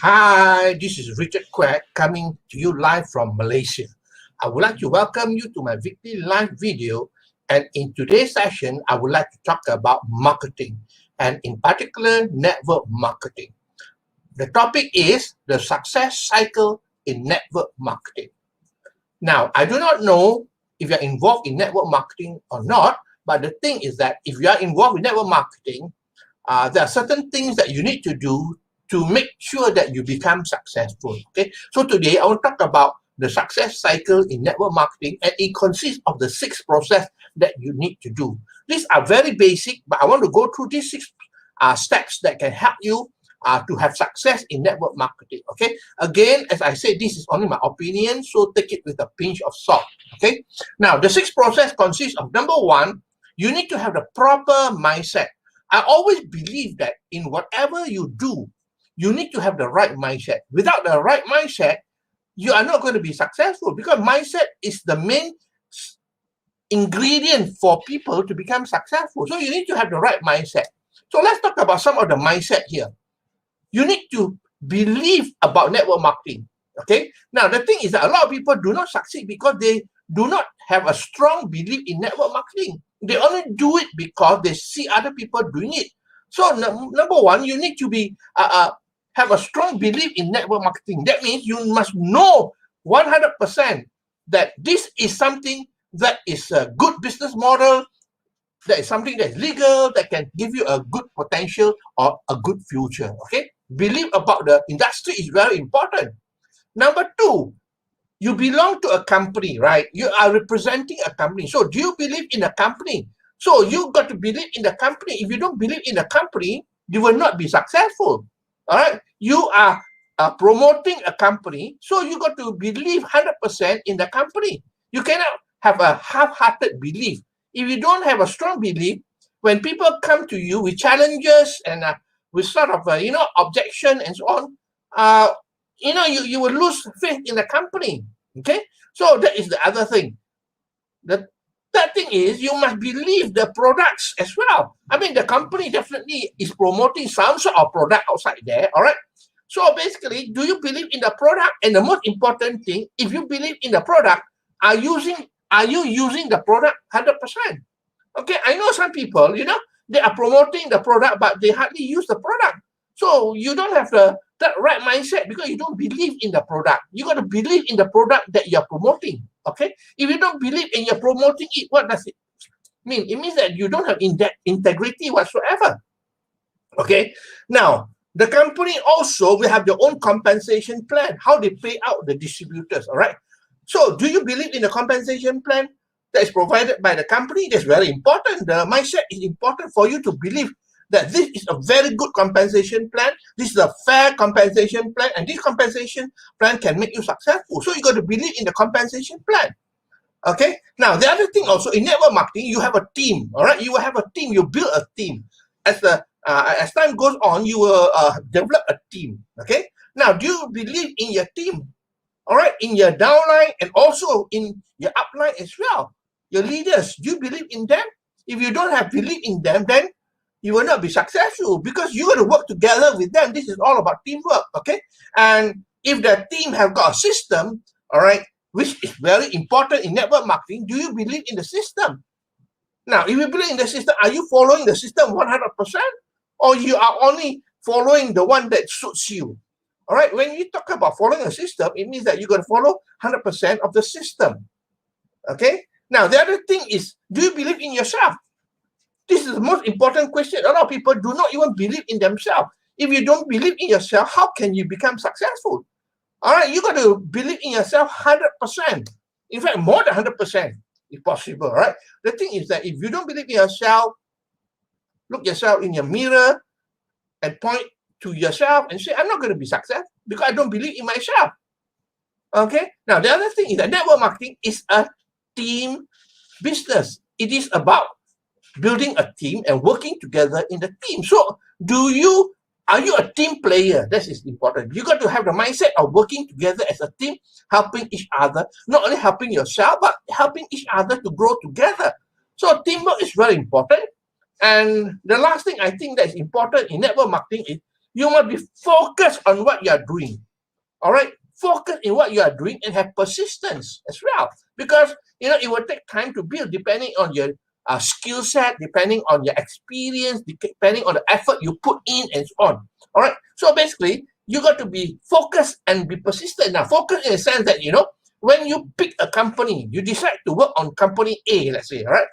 Hi, this is Richard Quack coming to you live from Malaysia. I would like to welcome you to my weekly live video, and in today's session, I would like to talk about marketing, and in particular, network marketing. The topic is the success cycle in network marketing. Now, I do not know if you're involved in network marketing or not, but the thing is that if you are involved in network marketing, there are certain things that you need to do to make sure that you become successful. Okay, so today I want to talk about the success cycle in network marketing, and it consists of the 6 process that you need to do. These are very basic, but I want to go through these 6 steps that can help you to have success in network marketing. Okay, again, as I said, this is only my opinion, so take it with a pinch of salt. Okay, now the 6 process consists of number 1, you need to have the proper mindset. I always believe that in whatever you do, you need to have the right mindset. Without the right mindset, you are not going to be successful, because mindset is the main ingredient for people to become successful. So you need to have the right mindset. So let's talk about some of the mindset here. You need to believe about network marketing. Okay. Now the thing is that a lot of people do not succeed because they do not have a strong belief in network marketing. They only do it because they see other people doing it. So number 1, you need to be have a strong belief in network marketing. That means you must know 100% that this is something that is a good business model, that is something that is legal, that can give you a good potential or a good future. Okay, believe about the industry is very important. Number 2, you belong to a company, right? You are representing a company. So do you believe in a company? So you got to believe in the company. If you don't believe in the company, you will not be successful. All right, you are promoting a company, so you got to believe 100% in the company. You cannot have a half-hearted belief. If you don't have a strong belief, when people come to you with challenges and with sort of objection and so on, you will lose faith in the company. Okay, so that is the other thing. The third thing is you must believe the products as well. I mean, the company definitely is promoting some sort of product outside there. All right. So basically, do you believe in the product? And the most important thing, if you believe in the product, are you using the product 100%? Okay, I know some people, they are promoting the product, but they hardly use the product. So you don't have that right mindset because you don't believe in the product. You got to believe in the product that you're promoting. Okay, if you don't believe and you're promoting it, what does it mean? It means that you don't have integrity whatsoever. Okay, now the company also will have their own compensation plan, how they pay out the distributors. All right, so do you believe in the compensation plan that is provided by the company? That's very important. The mindset is important for you to believe that this is a very good compensation plan. This is a fair compensation plan, and this compensation plan can make you successful. So you got to believe in the compensation plan. Okay. Now the other thing also in network marketing, you have a team. All right, you will have a team. You build a team. As time goes on, you will develop a team. Okay. Now, do you believe in your team? All right, in your downline and also in your upline as well. Your leaders, do you believe in them? If you don't have belief in them, then you will not be successful because you got to work together with them. This is all about teamwork, okay? And if the team have got a system, all right, which is very important in network marketing, do you believe in the system? Now, if you believe in the system, are you following the system 100%? Or you are only following the one that suits you? All right, when you talk about following a system, it means that you're going to follow 100% of the system. Okay? Now, the other thing is, do you believe in yourself? This is the most important question. A lot of people do not even believe in themselves. If you don't believe in yourself, how can you become successful? All right, you got to believe in yourself 100%. In fact, more than 100% if possible. All right. The thing is that if you don't believe in yourself, look yourself in your mirror and point to yourself and say, I'm not going to be successful because I don't believe in myself. Okay. Now, the other thing is that network marketing is a team business. It is about building a team and working together in the team. So, are you a team player? This is important. You got to have the mindset of working together as a team, helping each other, not only helping yourself, but helping each other to grow together. So teamwork is very important. And the last thing I think that is important in network marketing is You must be focused on what you are doing. All right, focus in what you are doing and have persistence as well, because it will take time to build depending on your skill set, depending on your experience, depending on the effort you put in and so on. All right, so basically you got to be focused and be persistent. Now, focus in the sense that when you pick a company, you decide to work on company A, let's say. All right,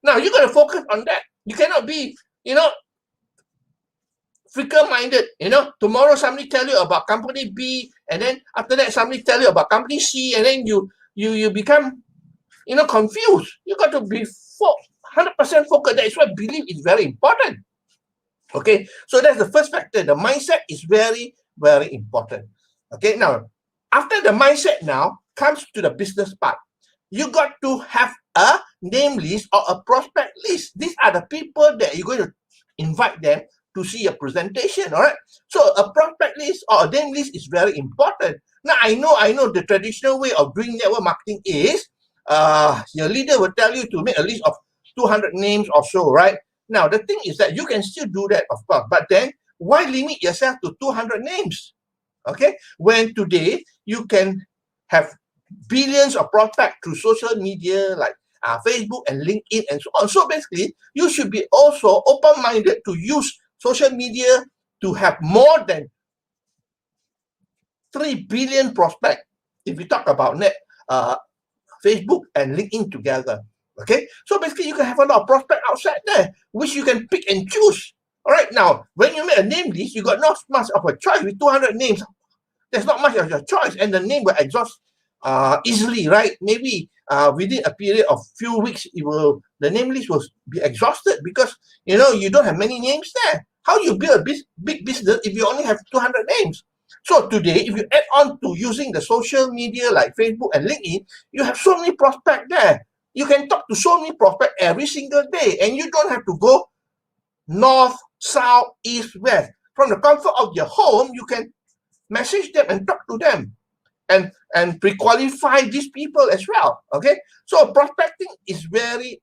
now you got to focus on that. You cannot be fickle-minded. Tomorrow somebody tell you about company B, and then after that somebody tell you about company C, and then you become confused. You got to be 100% focused. That is why belief is very important. Okay, so that's the first factor. The mindset is very, very important. Okay, now after the mindset now comes to the business part. You got to have a name list or a prospect list. These are the people that you're going to invite them to see a presentation. All right, so a prospect list or a name list is very important. Now I know the traditional way of doing network marketing is your leader will tell you to make a list of 200 names or so, right? Now the thing is that you can still do that, of course, but then why limit yourself to 200 names? Okay, when today you can have billions of prospects through social media like Facebook and LinkedIn and so on. So basically, you should be also open-minded to use social media to have more than 3 billion prospects. If we talk about Facebook and LinkedIn together, okay? So basically, you can have a lot of prospects outside there, which you can pick and choose. All right, now, when you make a name list, you got not much of a choice with 200 names. There's not much of your choice, and the name will exhaust easily, right? Maybe within a period of few weeks, the name list will be exhausted because you don't have many names there. How you build a big business if you only have 200 names? So today, if you add on to using the social media like Facebook and LinkedIn, you have so many prospects there. You can talk to so many prospects every single day, and you don't have to go north, south, east, west. From the comfort of your home, you can message them and talk to them and pre-qualify these people as well. Okay, so prospecting is very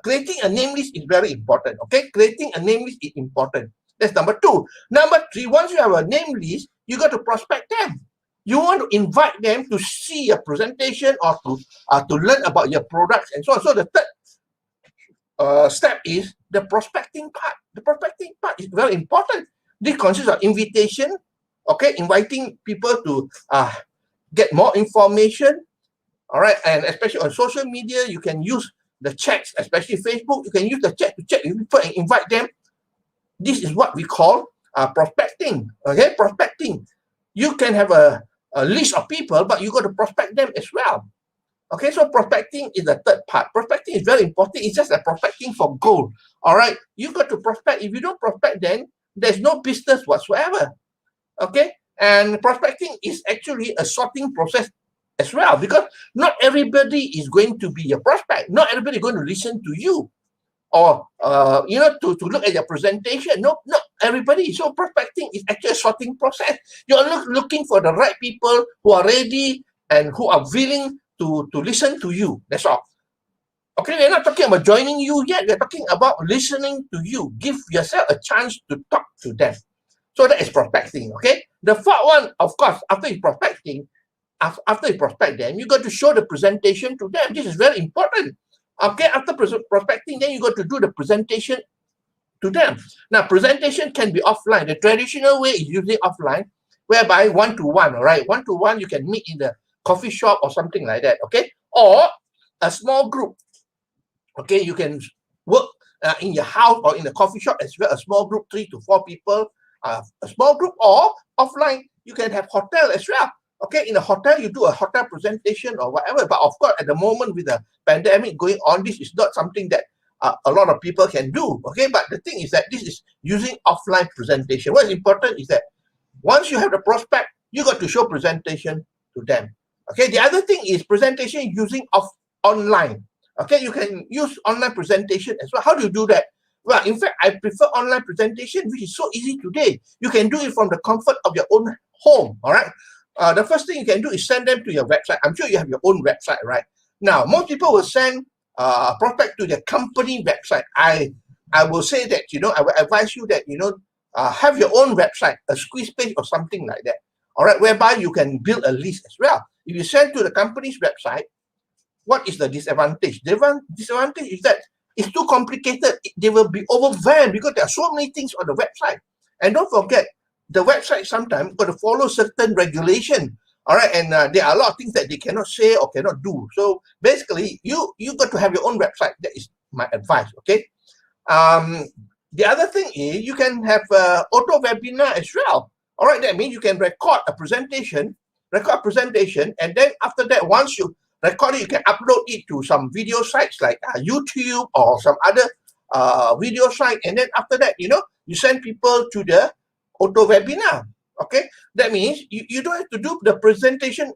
creating a name list is very important. Okay, creating a name list is important. That's number 2. Number 3, once you have a name list, you got to prospect them. You want to invite them to see a presentation or to learn about your products and so on. So the third step is the prospecting part. The prospecting part is very important. This consists of invitation. Okay, inviting people to get more information. All right, and especially on social media, you can use the chats, especially Facebook. You can use the chat to chat with people and invite them. This is what we call prospecting. Okay, prospecting. You can have a list of people, but you got to prospect them as well. Okay, so prospecting is the third part. Prospecting is very important. It's just like prospecting for gold. All right, you got to prospect. If you don't prospect, then there's no business whatsoever. Okay, and prospecting is actually a sorting process as well, because not everybody is going to be your prospect. Not everybody is going to listen to you or to look at your presentation. Not everybody. So prospecting is actually a sorting process. You're looking for the right people who are ready and who are willing to listen to you. That's all. Okay, we're not talking about joining you yet. We're talking about listening to you. Give yourself a chance to talk to them. So that is prospecting, okay? The fourth one, of course, after you prospect them, you got to show the presentation to them. This is very important. Okay, after prospecting, then you got to do the presentation to them. Now, presentation can be offline. The traditional way is usually offline, whereby one-to-one, all right? One-to-one, you can meet in the coffee shop or something like that, okay? Or a small group. Okay, you can work in your house or in the coffee shop as well, a small group, 3 to 4 people, a small group, or offline, you can have hotel as well. Okay, in a hotel, you do a hotel presentation or whatever. But of course, at the moment with the pandemic going on, this is not something that a lot of people can do. Okay, but the thing is that this is using offline presentation. What's important is that once you have the prospect, you got to show presentation to them. Okay, the other thing is presentation using online. Okay, you can use online presentation as well. How do you do that? Well, in fact, I prefer online presentation, which is so easy today. You can do it from the comfort of your own home, all right? The first thing you can do is send them to your website. I'm sure you have your own website, right? Now, most people will send prospect to their company website. I will say that, I will advise you that, have your own website, a squeeze page or something like that. All right, whereby you can build a list as well. If you send to the company's website, what is the disadvantage? The disadvantage is that it's too complicated. They will be overwhelmed because there are so many things on the website. And don't forget, the website sometimes got to follow certain regulation. All right, and there are a lot of things that they cannot say or cannot do. So basically, you got to have your own website. That is my advice. Okay. The other thing is you can have auto webinar as well. All right, that means you can record a presentation, and then after that, once you record it, you can upload it to some video sites like YouTube or some other video site, and then after that, you send people to the auto webinar. Okay, that means you don't have to do the presentation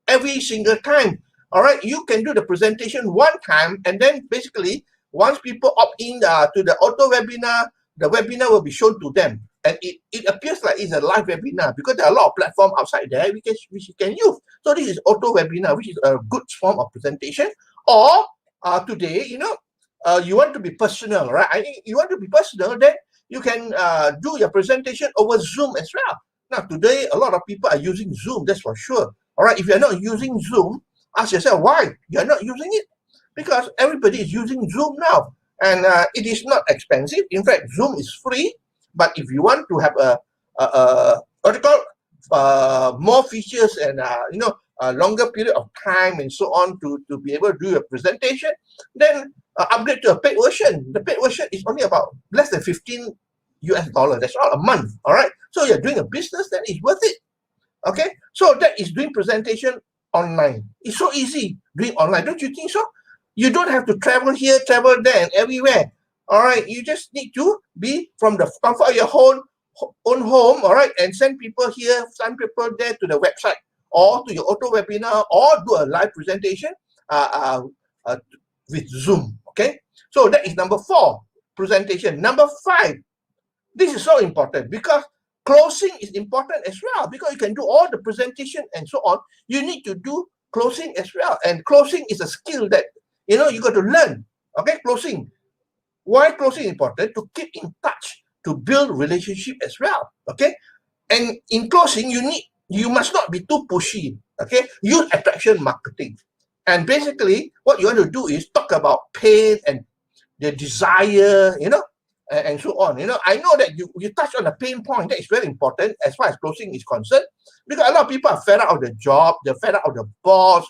every single time. All right, you can do the presentation one time, and then basically once people opt in to the auto webinar, the webinar will be shown to them, and it appears like it's a live webinar because there are a lot of platforms outside there which you can use. So this is auto webinar, which is a good form of presentation. Or today, you want to be personal, right? You want to be personal, then you can do your presentation over Zoom as well. Now, today, a lot of people are using Zoom, that's for sure. All right, if you're not using Zoom, ask yourself why you're not using it. Because everybody is using Zoom now. And it is not expensive. In fact, Zoom is free. But if you want to have more features and, a longer period of time and so on to be able to do your presentation, then upgrade to a paid version. The paid version is only about less than $15. That's all a month. All right. So you're doing a business, then it's worth it. Okay. So that is doing presentation online. It's so easy doing online. Don't you think so? You don't have to travel here, travel there, and everywhere. All right. You just need to be from the comfort of your own home. All right. And send people here, send people there to the website or to your auto webinar or do a live presentation with Zoom. Okay. So that is number 4, presentation. Number 5, this is so important because closing is important as well, because you can do all the presentation and so on. You need to do closing as well. And closing is a skill that, you got to learn. Okay, closing. Why closing is important? To keep in touch, to build relationship as well. Okay, and in closing, you must not be too pushy. Okay, use attraction marketing. And basically, what you want to do is talk about pain and the desire, and so on. I know that you touch on a pain point that is very important as far as closing is concerned, because a lot of people are fed out of the job, they're fed out of the boss,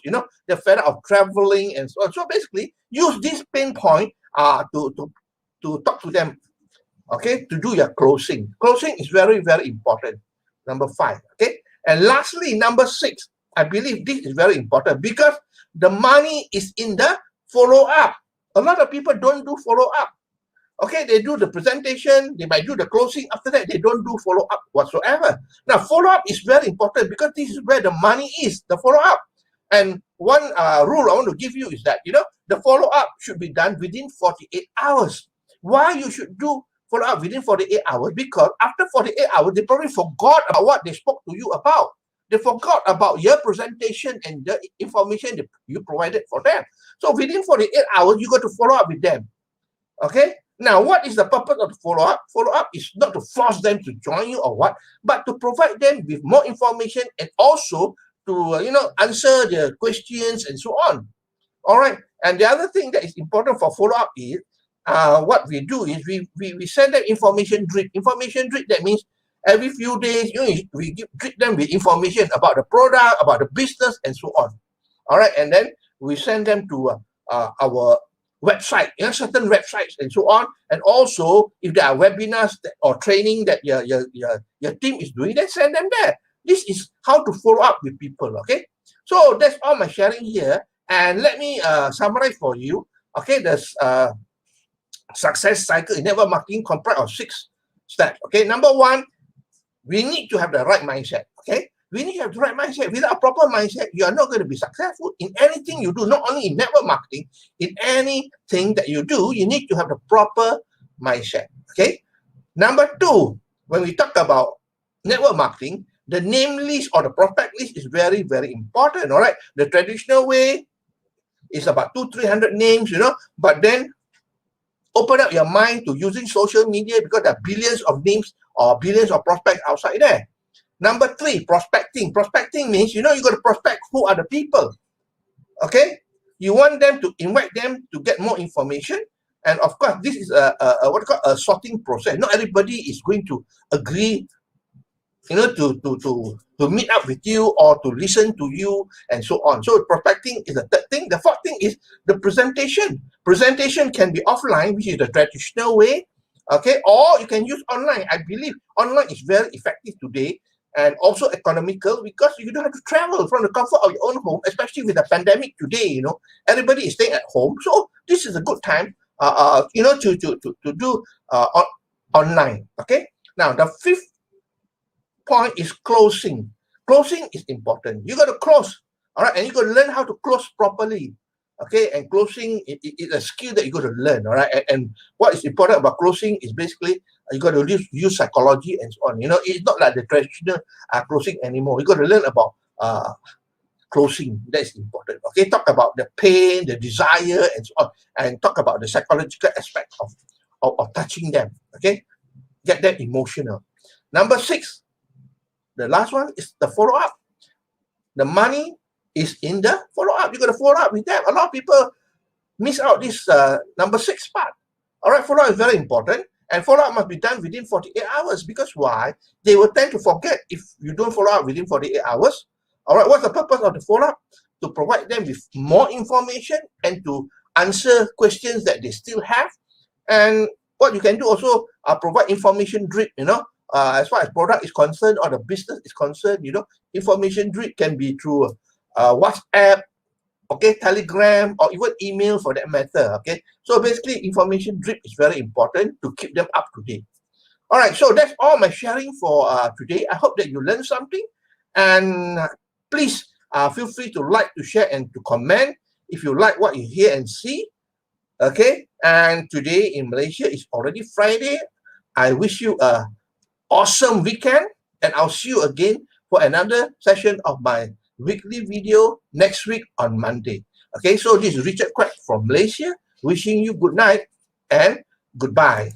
they're fed out of traveling and so on. So basically, use this pain point to talk to them, okay, to do your closing. Closing is very, very important. Number 5, okay. And lastly, number 6, I believe this is very important because the money is in the follow-up. A lot of people don't do follow-up. Okay, they do the presentation, they might do the closing. After that, they don't do follow-up whatsoever. Now, follow-up is very important because this is where the money is, the follow-up. And one rule I want to give you is that, the follow-up should be done within 48 hours. Why you should do follow-up within 48 hours? Because after 48 hours, they probably forgot about what they spoke to you about. They forgot about your presentation and the information that you provided for them. So within 48 hours, you got to follow up with them. Okay? Now, what is the purpose of the follow-up? Follow-up is not to force them to join you or what, but to provide them with more information and also to, answer their questions and so on. All right. And the other thing that is important for follow-up is what we do is we send them information drip. Information drip, that means every few days, we drip them with information about the product, about the business, and so on. All right. And then we send them to our website, certain websites and so on. And also, if there are webinars or training that your team is doing, then send them there. This is how to follow up with people, okay? So that's all my sharing here. And let me summarize for you. Okay, there's success cycle in network marketing comprised of 6 steps. Okay, number 1, we need to have the right mindset. Okay, we need to have the right mindset. Without a proper mindset, you are not going to be successful in anything you do, not only in network marketing, in anything that you do, you need to have the proper mindset. Okay, number 2, when we talk about network marketing, the name list or the prospect list is very, very important. All right, the traditional way is about 200-300 names, but then open up your mind to using social media because there are billions of names or billions of prospects outside there. Number 3, prospecting. Prospecting means, you got to prospect who are the people. Okay? You want them to invite them to get more information. And of course, this is a sorting process. Not everybody is going to agree, to meet up with you or to listen to you and so on. So prospecting is the third thing. The fourth thing is the presentation. Presentation can be offline, which is the traditional way, okay, or you can use online. I believe online is very effective today and also economical because you don't have to travel from the comfort of your own home, especially with the pandemic today. Everybody is staying at home, so this is a good time, to do online. Okay. Now the fifth point is closing. Closing is important. You got to close, all right, and you got to learn how to close properly. Okay, and closing is a skill that you got to learn, all right. And what is important about closing is basically you got to use psychology and so on. It's not like the traditional closing anymore. You got to learn about closing. That's important. Okay, talk about the pain, the desire, and so on, and talk about the psychological aspect of touching them. Okay, get them emotional. Number 6, the last one is the follow-up. The money is in the follow-up. You got to follow up with them. A lot of people miss out this number 6 part. All right, follow-up is very important. And follow-up must be done within 48 hours. Because why? They will tend to forget if you don't follow up within 48 hours. All right, what's the purpose of the follow-up? To provide them with more information and to answer questions that they still have. And what you can do also, provide information drip, as far as product is concerned or the business is concerned, information drip can be through WhatsApp, okay, Telegram, or even email for that matter. Okay, so basically information drip is very important to keep them up to date. All right, so that's all my sharing for today. I hope that you learned something, and please feel free to like, to share, and to comment if you like what you hear and see. Okay, and today in Malaysia is already Friday. I wish you a awesome weekend, and I'll see you again for another session of my weekly video next week on Monday. Okay, so this is Richard Quek from Malaysia, wishing you good night and goodbye.